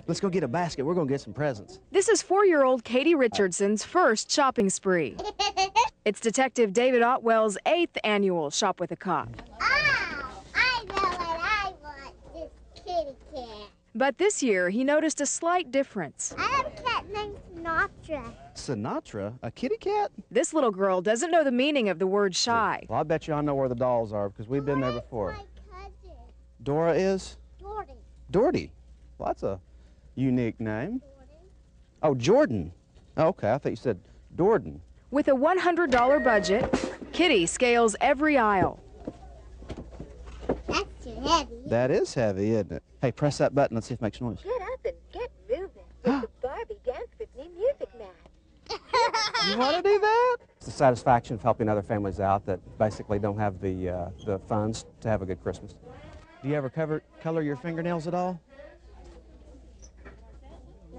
Let's go get a basket. We're going to get some presents. This is 4-year-old Katie Richardson's first shopping spree. It's Detective David Otwell's 8th annual Shop with a Cop. Oh, I know what I want, this kitty cat. But this year, he noticed a slight difference. I have a cat named Sinatra. Sinatra? A kitty cat? This little girl doesn't know the meaning of the word shy. Well, I bet you I know where the dolls are because we've been there before. My cousin. Dora is? Jordan. Doherty. Well, that's a unique name. Jordan. Oh, Jordan. Oh, okay, I thought you said Dorden. With a $100 budget, Kitty scales every aisle. That's too heavy. That is heavy, isn't it? Hey, press that button. Let's see if it makes noise. Get up and get moving with the Barbie Dance With Me music mat. You want to do that? It's the satisfaction of helping other families out that basically don't have the funds to have a good Christmas. Do you ever color your fingernails at all?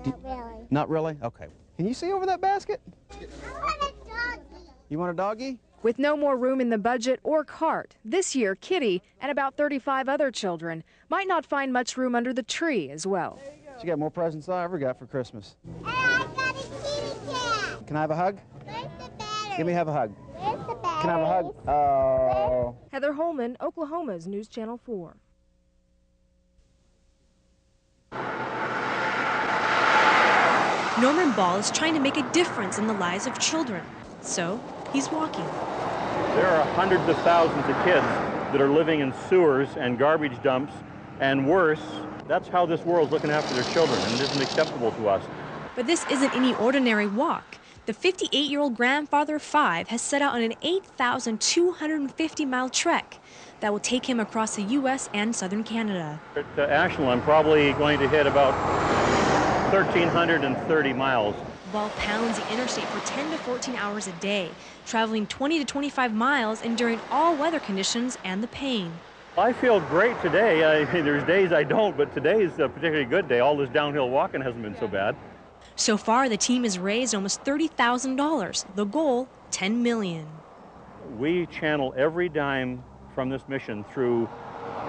Not really. Not really? Okay. Can you see over that basket? I want a doggy. You want a doggy? With no more room in the budget or cart, this year Kitty and about 35 other children might not find much room under the tree as well. She got more presents than I ever got for Christmas. Hey, I got a kitty cat. Can I have a hug? Where's the battery? Give me a hug. Where's the battery? Can I have a hug? Oh. Heather Holman, Oklahoma's News Channel 4. Norman Ball is trying to make a difference in the lives of children, so he's walking. There are hundreds of thousands of kids that are living in sewers and garbage dumps, and worse. That's how this world's looking after their children, and it isn't acceptable to us. But this isn't any ordinary walk. The 58-year-old grandfather of 5 has set out on an 8,250-mile trek that will take him across the U.S. and southern Canada. At Ashland, I'm probably going to hit about 1,330 miles. Ball pounds the interstate for 10 to 14 hours a day, traveling 20 to 25 miles, enduring all weather conditions and the pain. I feel great today. There's days I don't, but today is a particularly good day. All this downhill walking hasn't been so bad. So far, the team has raised almost $30,000. The goal, $10 million. We channel every dime from this mission through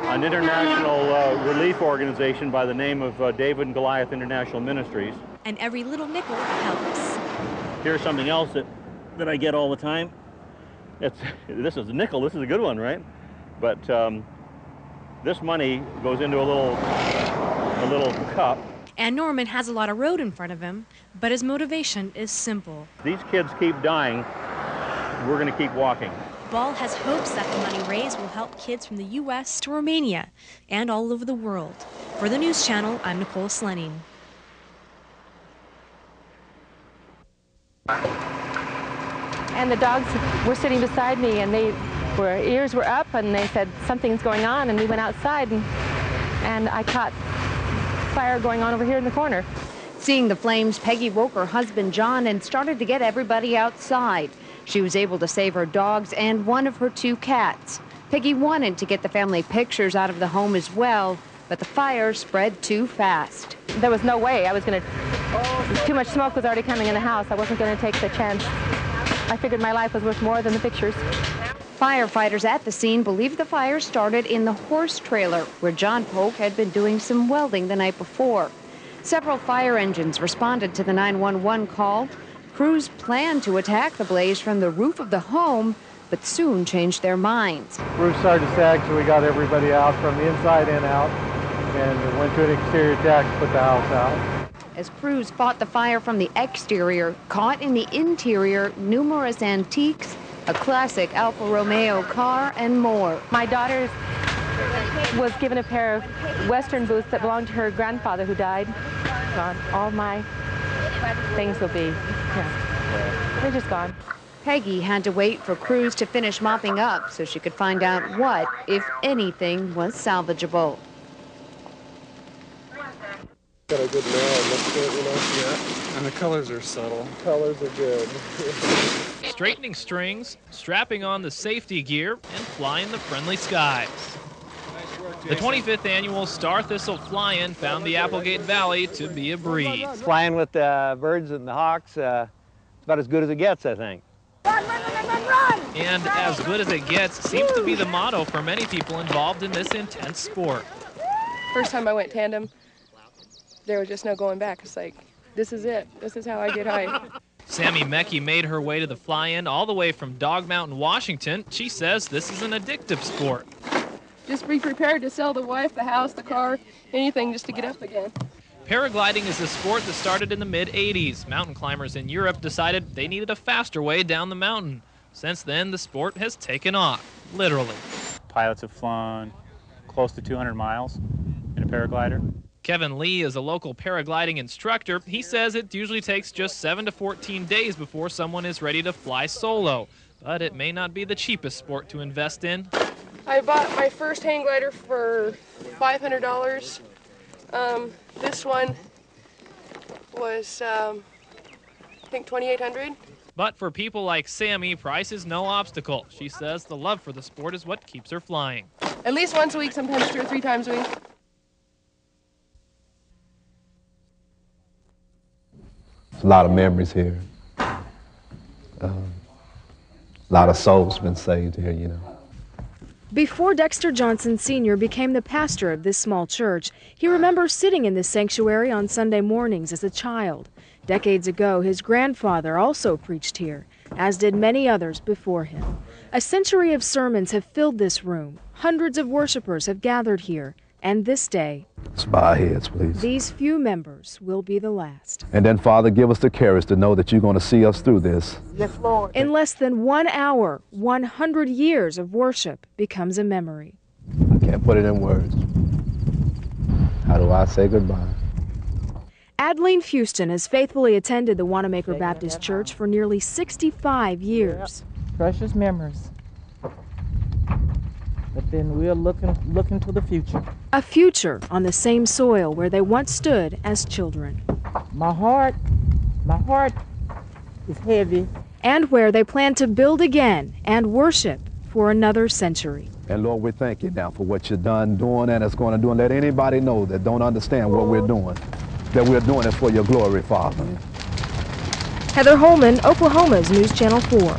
an international relief organization by the name of David and Goliath International Ministries. And every little nickel helps. Here's something else that I get all the time. This is a nickel. This is a good one, right? But this money goes into a little cup. And Norman has a lot of road in front of him, but his motivation is simple. These kids keep dying. We're going to keep walking. Ball has hopes that the money raised will help kids from the U.S. to Romania and all over the world. For the News Channel, I'm Nicole Slenning. And the dogs were sitting beside me, and their ears were up, and they said something's going on, and we went outside, and I caught fire going on over here in the corner. Seeing the flames, Peggy woke her husband John and started to get everybody outside. She was able to save her dogs and one of her 2 cats. Peggy wanted to get the family pictures out of the home as well, but the fire spread too fast. There was no way I was going to, too much smoke was already coming in the house. I wasn't going to take the chance. I figured my life was worth more than the pictures. Firefighters at the scene believe the fire started in the horse trailer where John Polk had been doing some welding the night before. Several fire engines responded to the 911 call. Crews planned to attack the blaze from the roof of the home, but soon changed their minds. Roof started to sag, so we got everybody out from the inside and out, and went to an exterior attack to put the house out. As crews fought the fire from the exterior, caught in the interior, numerous antiques, a classic Alfa Romeo car, and more. My daughter was given a pair of Western boots that belonged to her grandfather who died. Gone. All my things will be, they're just gone. Peggy had to wait for crews to finish mopping up so she could find out what, if anything, was salvageable. Got a good nail, looks good, you know? Yeah, and the colors are subtle. Colors are good. Straightening strings, strapping on the safety gear, and flying the friendly skies. The 25th annual Star Thistle Fly-In found the Applegate Valley to be a breeze. Flying with the birds and the hawks, it's about as good as it gets, I think. Run, run, run, run, run! And as good as it gets seems to be the motto for many people involved in this intense sport. First time I went tandem, there was just no going back. It's like, this is it. This is how I get high. Sammy Mecki made her way to the fly-in all the way from Dog Mountain, Washington. She says this is an addictive sport. Just be prepared to sell the wife, the house, the car, anything just to get up again. Paragliding is a sport that started in the mid-'80s. Mountain climbers in Europe decided they needed a faster way down the mountain. Since then, the sport has taken off, literally. Pilots have flown close to 200 miles in a paraglider. Kevin Lee is a local paragliding instructor. He says it usually takes just 7 to 14 days before someone is ready to fly solo. But it may not be the cheapest sport to invest in. I bought my first hang glider for $500. This one was, I think, $2,800. But for people like Sammy, price is no obstacle. She says the love for the sport is what keeps her flying. At least once a week, sometimes 2 or 3 times a week. A lot of memories here. A lot of souls been saved here, you know. Before Dexter Johnson Sr. became the pastor of this small church, he remembers sitting in this sanctuary on Sunday mornings as a child. Decades ago, his grandfather also preached here, as did many others before him. A century of sermons have filled this room. Hundreds of worshipers have gathered here. And this day, let's bow our heads, please. These few members will be the last. And then, Father, give us the courage to know that you're going to see us through this. Yes, Lord. In less than 1 hour, 100 years of worship becomes a memory. I can't put it in words. How do I say goodbye? Adeline Houston has faithfully attended the Wanamaker Baptist Church for nearly 65 years. Precious memories. But then we're looking to the future. A future on the same soil where they once stood as children. My heart is heavy. And where they plan to build again and worship for another century. And Lord, we thank you now for what you've done, doing, and it's going to do. And let anybody know that don't understand what we're doing, that we're doing it for your glory, Father. Heather Holman, Oklahoma's News Channel 4.